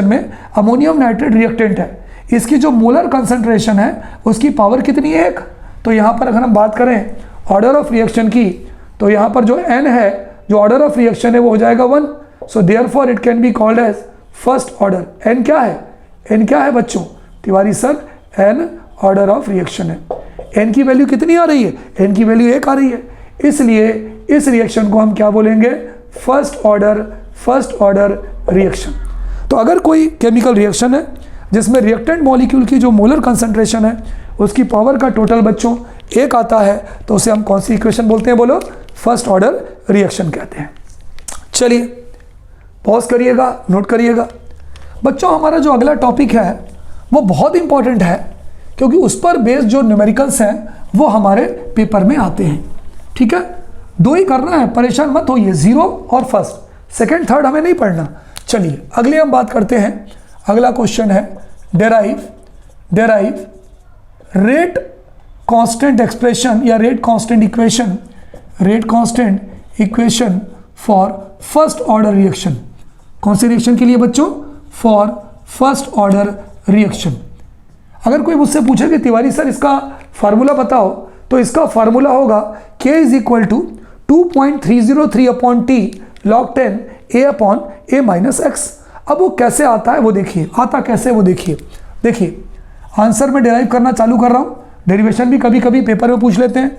में अमोनियम नाइट्रेट रिएक्टेंट है, इसकी जो मोलर कंसंट्रेशन है उसकी पावर कितनी है, 1। तो यहाँ पर अगर हम बात करें ऑर्डर ऑफ रिएक्शन की, तो यहाँ पर जो n है, जो ऑर्डर ऑफ रिएक्शन है वो हो जाएगा 1। So therefore it can be called as first order. n क्या है, n क्या है बच्चों, Tiwari sir n order of reaction है। n की वैल्यू कितनी आ रही है, n की वैल्यू 1 आ रही है, इसलिए इस रिएक्शन को हम क्या बोलेंगे, फर्स्ट ऑर्डर रिएक्शन। तो अगर कोई केमिकल रिएक्शन है जिसमें रिएक्टेंट मॉलिक्यूल की जो मोलर कंसंट्रेशन है उसकी पावर का टोटल बच्चों 1 आता है, तो उसे हम कौन सी इक्वेशन बोलते हैं, बोलो, फर्स्ट ऑर्डर रिएक्शन कहते हैं। चलिए पॉज करिएगा, नोट करिएगा बच्चों। हमारा जो अगला टॉपिक है वो बहुत इंपॉर्टेंट है, क्योंकि उस पर बेस्ड जो न्यूमेरिकल्स हैं वो हमारे पेपर में आते हैं। ठीक है, 2 ही करना है, परेशान मत होइए, 0 और फर्स्ट, सेकंड थर्ड हमें नहीं पढ़ना। चलिए अगले हम बात करते हैं। अगला क्वेश्चन है डेराइव रेट कांस्टेंट एक्सप्रेशन या rate constant equation for first order reaction. कौन सी रिएक्शन के लिए बच्चों, फॉर फर्स्ट ऑर्डर रिएक्शन। अगर कोई मुझसे पूछे कि तिवारी सर इसका फार्मूला बताओ, तो इसका फार्मूला होगा K is equal to 2.303/T log 10 A/A-x। अब वो कैसे आता है वो देखिए, आता कैसे वो देखिए आंसर में डेराइव करना चालू कर रहा हूँ, डेरिवेशन भी कभी कभी पेपर में पूछ लेते हैं।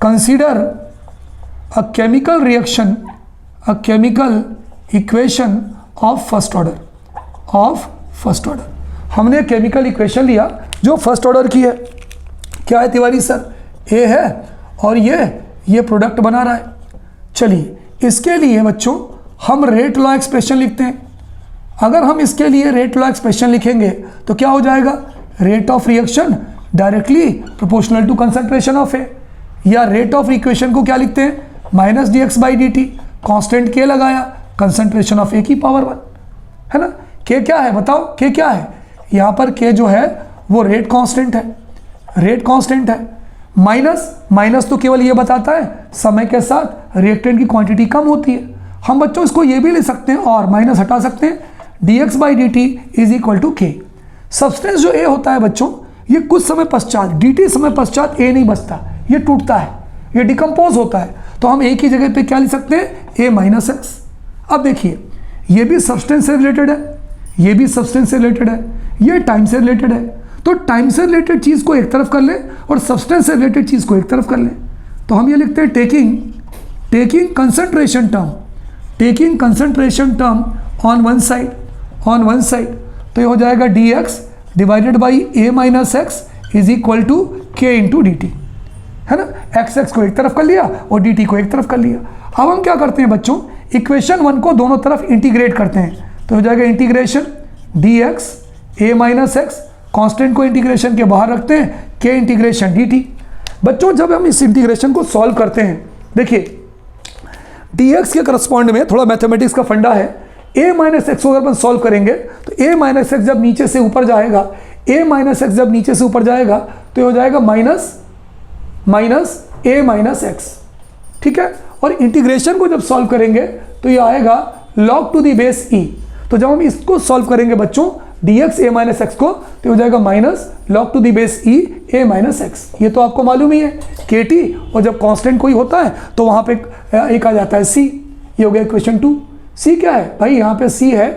Consider a chemical equation of first order. हमने केमिकल इक्वेशन लिया जो फर्स्ट ऑर्डर की है, क्या है तिवारी सर, ए है और ये प्रोडक्ट बना रहा है। चलिए इसके लिए बच्चों हम रेट लॉ एक्सप्रेशन लिखते हैं। अगर हम इसके लिए रेट लॉ एक्सप्रेशन लिखेंगे तो क्या हो जाएगा, rate of reaction directly proportional to concentration of A, या रेट ऑफ इक्वेशन को क्या लिखते हैं, माइनस dx/dt, कांस्टेंट के लगाया, कंसंट्रेशन ऑफ ए की पावर 1, है ना। के क्या है बताओ, के क्या है, यहाँ पर के जो है वो रेट कांस्टेंट है। माइनस तो केवल ये बताता है समय के साथ रिएक्टेंट की क्वांटिटी कम होती है। हम बच्चों इसको ये भी ले सकते हैं और माइनस हटा सकते हैं, dx/dt इज इक्वल टू के। सब्सटेंस जो ए होता है बच्चों, ये कुछ समय पश्चात, dt समय पश्चात ए नहीं बचता, ये टूटता है, ये डिकम्पोज होता है, तो हम ए की जगह पे क्या लिख सकते हैं, a-x। अब देखिए ये भी सब्सटेंस से रिलेटेड है, ये भी सब्सटेंस से रिलेटेड है, ये टाइम से रिलेटेड है, तो टाइम से रिलेटेड चीज़ को एक तरफ कर लें और सब्सटेंस से रिलेटेड चीज़ को एक तरफ कर लें। तो हम ये लिखते हैं taking concentration term on one side, तो ये हो जाएगा dx divided by a-x is equal to k into dt, है ना। x को एक तरफ कर लिया और dt को एक तरफ कर लिया। अब हम क्या करते हैं बच्चों, इक्वेशन 1 को दोनों तरफ इंटीग्रेट करते हैं, तो हो जाएगा इंटीग्रेशन dx a-x, कांस्टेंट को इंटीग्रेशन के बाहर रखते हैं, k इंटीग्रेशन dt। बच्चों जब हम इस इंटीग्रेशन को सॉल्व करते हैं, देखिए dx के करस्पॉन्ड में थोड़ा मैथमेटिक्स का फंडा है, a-x को अगर अपन सॉल्व करेंगे तो a-x जब नीचे से ऊपर जाएगा, तो ये हो जाएगा माइनस a-x, ठीक है। और इंटीग्रेशन को जब सॉल्व करेंगे तो ये आएगा log to the base e। तो जब हम इसको सॉल्व करेंगे बच्चों dx a-x को, तो हो जाएगा minus log to the base e a-x। ये तो आपको मालूम ही है kt, और जब कांस्टेंट कोई होता है तो वहाँ पे एक आ जाता है c। ये हो गया इक्वेशन 2। c क्या है भाई, यहाँ पे c है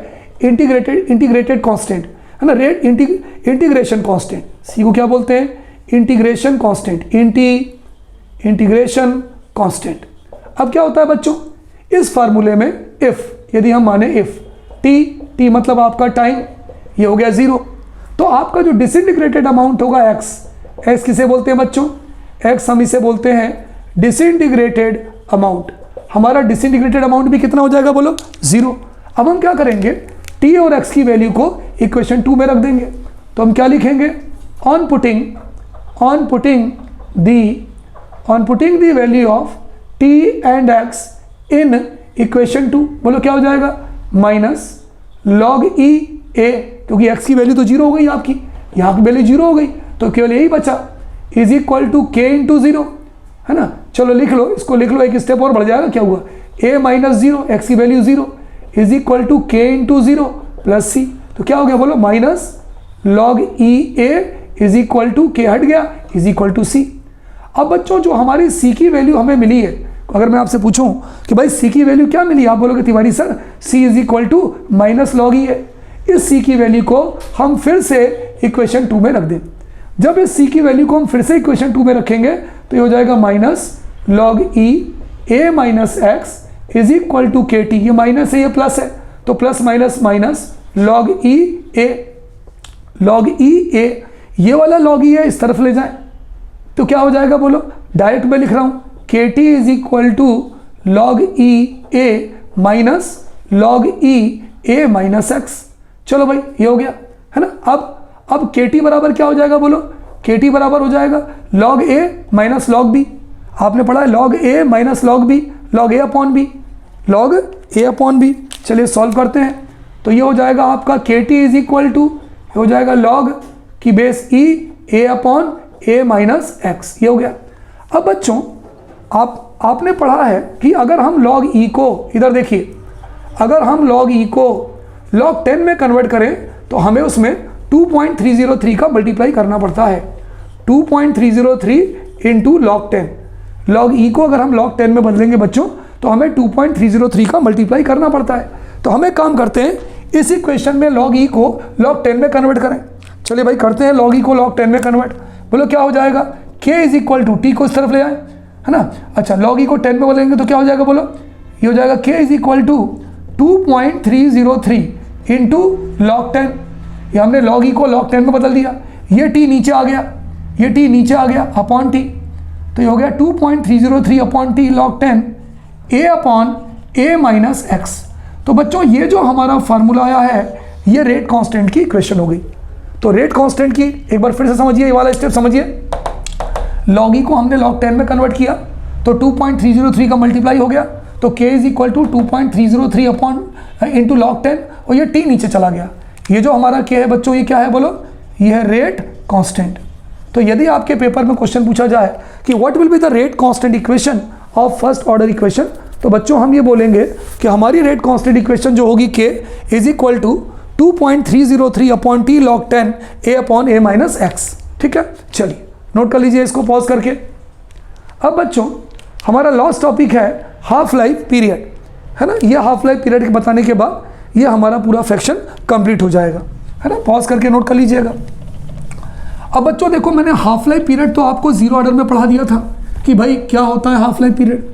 इंटीग्रेटेड कांस्टेंट, है ना, रेट इंटीग्रेशन कांस्टेंट। c को क्या बोलते हैं, इंटीग्रेशन कांस्टेंट। अब क्या होता है बच्चों, इस फार्मूले में इफ, यदि हम माने इफ t मतलब आपका टाइम, ये हो गया 0, तो आपका जो डिसइंटीग्रेटेड अमाउंट होगा x किसे बोलते हैं बच्चों, x हम इसे बोलते हैं डिसइंटीग्रेटेड अमाउंट। हमारा डिसइंटीग्रेटेड अमाउंट भी कितना हो जाएगा बोलो, 0। अब हम क्या करेंगे, t और x की वैल्यू को इक्वेशन 2 में रख देंगे, तो हम क्या लिखेंगे, on putting the value of t and x in equation 2, बोलो क्या हो जाएगा, माइनस log e a, क्योंकि x की वैल्यू तो 0 हो गई आपकी, यहाँ की वैल्यू 0 हो गई, तो केवल यही बचा, is equal to k into 0, है ना। चलो लिख लो, इसको लिख लो, एक स्टेप और बढ़ जाएगा, क्या हुआ, a माइनस 0, x की value 0 is equal to k into 0 plus C, तो क्या हो गया बोलो, minus log e a is equal to k हट गया इज इक्वल टू सी। अब बच्चों जो हमारी सी की वैल्यू हमें मिली है, अगर मैं आपसे पूछूं कि भाई सी की वैल्यू क्या मिली, आप बोलोगे Tiwari sir C is equal to minus log E है। इस सी की वैल्यू को हम फिर से इक्वेशन 2 में रख दें। जब इस सी की वैल्यू को हम फिर से इक्वेशन 2 में रखेंगे तो ये हो जाएगा minus log e a minus x is equal to k t, ये माइनस है ये प्लस है, तो plus minus minus log e a, ये वाला लॉग ई है इस तरफ ले जाए तो क्या हो जाएगा बोलो, डायरेक्ट में लिख रहा हूं k t is equal to log e a minus log e a minus x. चलो भाई ये हो गया, है ना। अब के टी बराबर क्या हो जाएगा बोलो, के टी बराबर हो जाएगा लॉग ए माइनस लॉग बी, आपने पढ़ा है लॉग ए माइनस लॉग बी, लॉग ए अपॉन बी, लॉग ए अपॉन बी। चलिए सॉल्व करते हैं, तो ये हो जाएगा आपका के टी इज इक्वल टू हो जाएगा लॉग की बेस ई ए अपॉन ए माइनस एक्स, ये हो गया। अब बच्चों आपने पढ़ा है कि अगर हम log e को, इधर देखिए, अगर हम log e को log 10 में कन्वर्ट करें तो हमें उसमें 2.303 का मल्टीप्लाई करना पड़ता है, 2.303 इंटू log 10। log e को अगर हम log 10 में बदलेंगे बच्चों तो हमें 2.303 का मल्टीप्लाई करना पड़ता है। तो हमें काम करते हैं, इस इक्वेशन में log e को log 10 में कन्वर्ट करें। चलिए भाई करते हैं log e को log 10 में कन्वर्ट। बोलो क्या हो जाएगा, k is equal to t को इस तरफ ले आए, है ना। अच्छा log e को 10 में बदलेंगे तो क्या हो जाएगा बोलो, ये हो जाएगा k is equal to 2.303 into log 10। ये हमने log e को log 10 में बदल दिया, ये t नीचे आ गया, ये t नीचे आ गया अपॉन t, तो ये हो गया 2.303 upon t log 10 a upon a minus x. तो बच्चों ये जो हमारा फार्मूला आया है ये रेट कांस्टेंट की इक्वेशन हो गई। तो रेट कांस्टेंट की एक बार फिर से समझिए, ये वाला स्टेप समझिए। log e को हमने log 10 में कन्वर्ट किया तो 2.303 का मल्टीप्लाई हो गया, तो k is equal to 2.303 upon into log 10, और ये t नीचे चला गया। ये जो हमारा k है बच्चों ये क्या है बोलो, ये है रेट कांस्टेंट। तो यदि आपके पेपर में क्वेश्चन पूछा जाए कि what will be the rate constant equation of first order equation, तो बच्चों हम ये बोलेंगे कि हमारी रेट कांस्टेंट इक्वेशन जो होगी k is equal to 2.303 upon t log 10 a upon a minus x. ठीक है, चलिए नोट कर लीजिए इसको पॉज करके। अब बच्चों हमारा लास्ट टॉपिक है हाफ लाइफ पीरियड, है ना। ये हाफ लाइफ पीरियड के बताने के बाद ये हमारा पूरा फ्रैक्शन कंप्लीट हो जाएगा, है ना। पॉज करके नोट कर लीजिएगा। अब बच्चों देखो मैंने हाफ लाइफ पीरियड तो आपको जीरो ऑर्डर में पढ़ा दिया था कि भाई क्या होता है हाफ लाइफ पीरियड।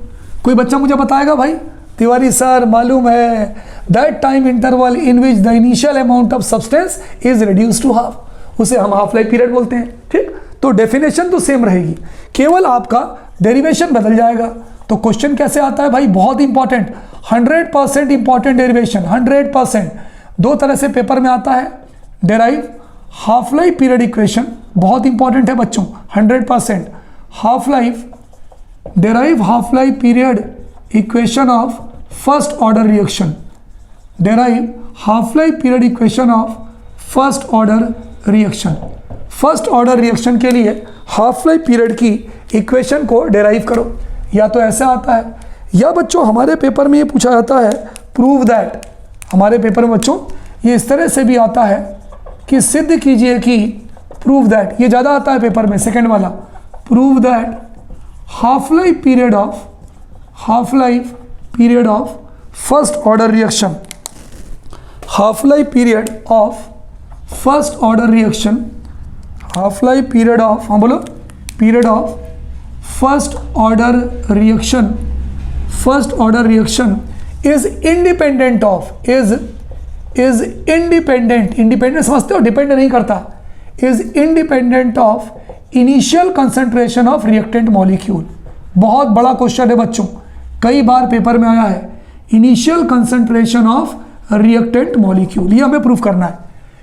कोई बच्चा मुझे बताएगा भाई, तिवारी सर मालूम है that time interval in which the initial amount of substance is reduce to half, उसे हम हाफ लाइफ पीरियड बोलते हैं। ठीक, तो डेफिनेशन तो सेम रहेगी, केवल आपका डेरिवेशन बदल जाएगा। तो क्वेश्चन कैसे आता है भाई, बहुत इंपॉर्टेंट, 100% इंपॉर्टेंट डेरिवेशन, 100%। दो तरह से पेपर में आता है, derive half life period equation, बहुत इंपॉर्टेंट है बच्चों, 100%। Half life derive half life period equation of first order reaction, derive half life period equation of first order reaction. First order reaction के लिए हाफ लाइफ पीरियड की equation को derive करो, या तो ऐसा आता है या बच्चों हमारे पेपर में ये पूछा जाता है प्रूव दैट। हमारे पेपर में बच्चों ये इस तरह से भी आता है कि सिद्ध कीजिए कि, प्रूव दैट, ये ज़्यादा आता है पेपर में, सेकंड वाला, prove that half life period of first order reaction, half life period of first order reaction, half life period of, हाँ बोलो, period of first order reaction is independent of, is independent, independent समझते हो, depend नहीं करता, is independent of initial concentration of reactant molecule. बहुत बड़ा question है बच्चों, कई बार पेपर में आया है, initial concentration of reactant molecule. ये हमें प्रूव करना है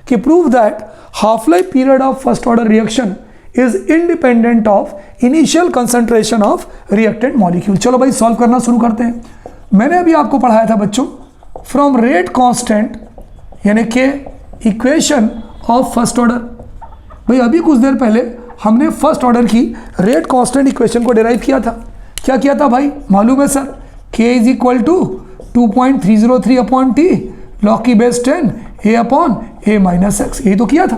कि prove that half life period of first order reaction is independent of initial concentration of reactant molecule. चलो भाई सॉल्व करना शुरू करते हैं। मैंने अभी आपको पढ़ाया था बच्चों, फ्रॉम रेट कांस्टेंट यानी के इक्वेशन ऑफ फर्स्ट ऑर्डर। भाई अभी कुछ देर पहले हमने फर्स्ट ऑर्डर की रेट कांस्टेंट इक्वेशन को डिराइव किया था। क्या किया था भाई, मालूम है sir, k is equal to 2.303 upon T log की base 10 a upon a minus X. यही तो किया था,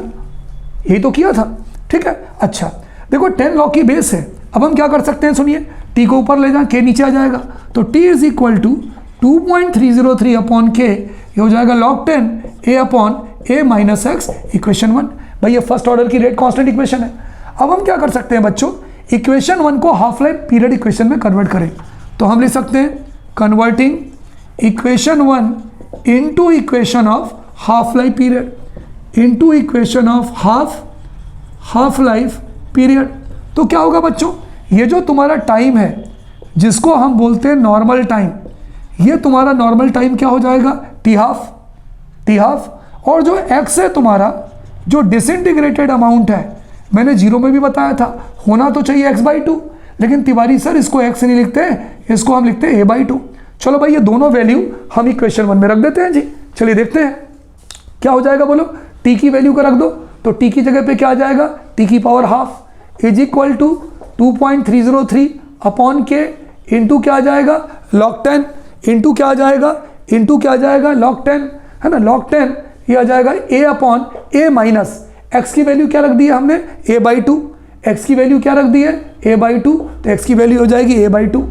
यही तो किया था, ठीक है। अच्छा देखो 10 लॉग की बेस है, अब हम क्या कर सकते हैं, सुनिए, t को ऊपर ले जाए, k नीचे आ जाएगा, तो t is equal to 2.303 upon k, ये हो जाएगा log 10 a upon a minus x, equation 1। भाई ये फर्स्ट ऑर्डर की रेट कांस्टेंट इक्वेशन है। अब हम क्या कर सकते हैं बच्चों, इक्वेशन 1 को हाफ लाइफ पीरियड इक्वेशन में कन्वर्ट करें, तो हम लिख सकते हैं converting equation 1 into equation of half life period, into equation of half life period. तो क्या होगा बच्चों, ये जो तुम्हारा टाइम है जिसको हम बोलते हैं नॉर्मल टाइम, ये तुम्हारा नॉर्मल टाइम क्या हो जाएगा, टी हाफ, और जो x है तुम्हारा, जो डिसइंटीग्रेटेड अमाउंट है, मैंने जीरो में भी बताया था, होना तो चाहिए x/2, लेकिन तिवारी सर इसको x नहीं लिखते हैं, इसको हम लिखते हैं a/2। चलो भाई ये दोनों वैल्यू हम इक्वेशन 1 में रख देते हैं जी। चलिए देखते हैं क्या हो जाएगा, बोलो t की वैल्यू का रख दो, तो t की जगह पे क्या आ जाएगा, t की power half is equal to 2.303 upon k into क्या आ जाएगा, log 10 इंटू क्या आ जाएगा, इंटू क्या आ जाएगा, log 10, है ना, log 10 ये आ जाएगा a upon a minus x की वैल्यू क्या रख दी है हमने, a/2, x की वैल्यू क्या रख दी है, a/2, तो x की वैल्यू हो जाएगी a/2।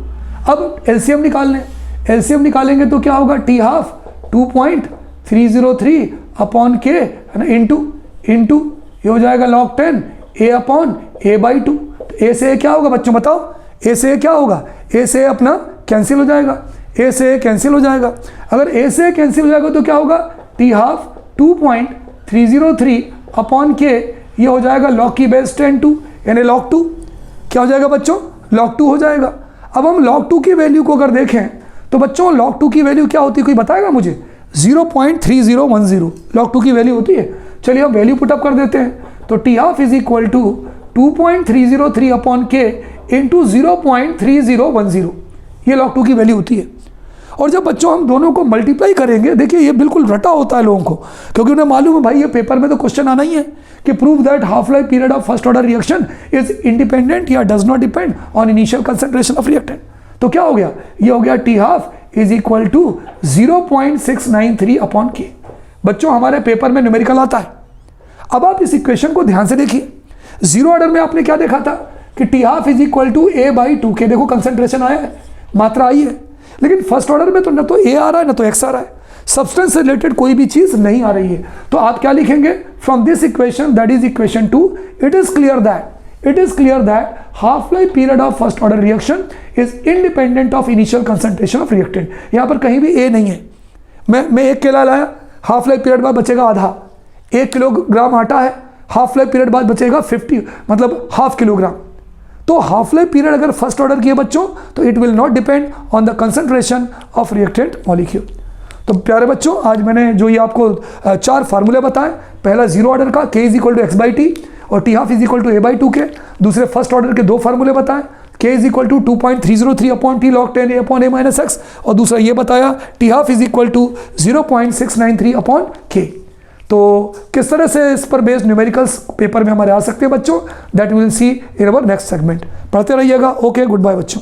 अब एलसीएम निकालने, एलसीएम निकालेंगे तो क्या होगा, टी हाफ 2.303 अपॉन के, है ना, इंटू ये हो जाएगा log 10 a अपॉन a/2। तो a से a क्या होगा बच्चों बताओ, a से a क्या होगा, a से a अपना कैंसिल हो जाएगा, a से a कैंसिल हो जाएगा। अगर a से a कैंसिल हो जाएगा तो क्या होगा, टी हाफ 2.303 अपॉन के, ये हो जाएगा log की बेस 10 यानी log 2, क्या हो जाएगा बच्चों, log 2 हो जाएगा। अब हम log 2 की वैल्यू को अगर देखें तो बच्चों log 2 की वैल्यू क्या होती है, कोई बताएगा मुझे, 0.3010 log 2 की वैल्यू होती है। चलिए हम वैल्यू पुटअप कर देते हैं, तो t half is equal to 2.303 upon k into 0.3010, ये log 2 की वैल्यू होती है। और जब बच्चों हम दोनों को मल्टीप्लाई करेंगे, देखिए ये बिल्कुल रटा होता है लोगों को, क्योंकि उन्हें मालूम है भाई ये पेपर में तो क्वेश्चन आना ही है कि prove that half life period of first order reaction is independent या does not depend on initial concentration of reactant. तो क्या हो गया, ये हो गया T half is equal to 0.693 upon K. बच्चों हमारे पेपर में न्यूमेरिकल आता है। अब आप इस इक्वेशन को ध्यान से देखिए, जीरो ऑर्डर में आपने क्या देखा था कि t half is equal to a/2 k, देखो कंसंट्रेशन आया है, मात्रा आई है, लेकिन फर्स्ट ऑर्डर में तो न तो a आ रहा है न तो x आ रहा है, सब्सटेंस से रिलेटेड कोई भी चीज नहीं आ रही है। तो आप क्या लिखेंगे, from this equation that is equation 2, it is clear that half life period of first order reaction is independent of initial concentration of reactant. यहाँ पर कहीं भी a नहीं है। मैं 1 केला लाया, हाफ लाइफ पीरियड बाद बचेगा आधा, 1 किलोग्राम आटा है, हाफ लाइफ पीरियड बाद बचेगा 50 मतलब हाफ किलोग्राम। तो हाफ लाइफ पीरियड अगर फर्स्ट ऑर्डर किए बच्चों तो it will not depend on the concentration of reactant molecule. तो प्यारे बच्चों आज मैंने जो ये आपको 4 फार्मूले बताए, पहला जीरो ऑर्डर का k is equal to x/t और t half is equal to a/2 k, दूसरे फर्स्ट ऑर्डर के 2 फार्मूले बताए, k is equal to 2.303 upon T log 10 a upon a minus x, और दूसरा ये बताया t half is equal to 0.693 upon k। तो किस तरह से इस पर बेस्ड न्यूमेरिकल्स पेपर में हमारे आ सकते हैं बच्चों, that will see in our next segment. पढ़ते रहिएगा। ओके, गुड बाय बच्चों।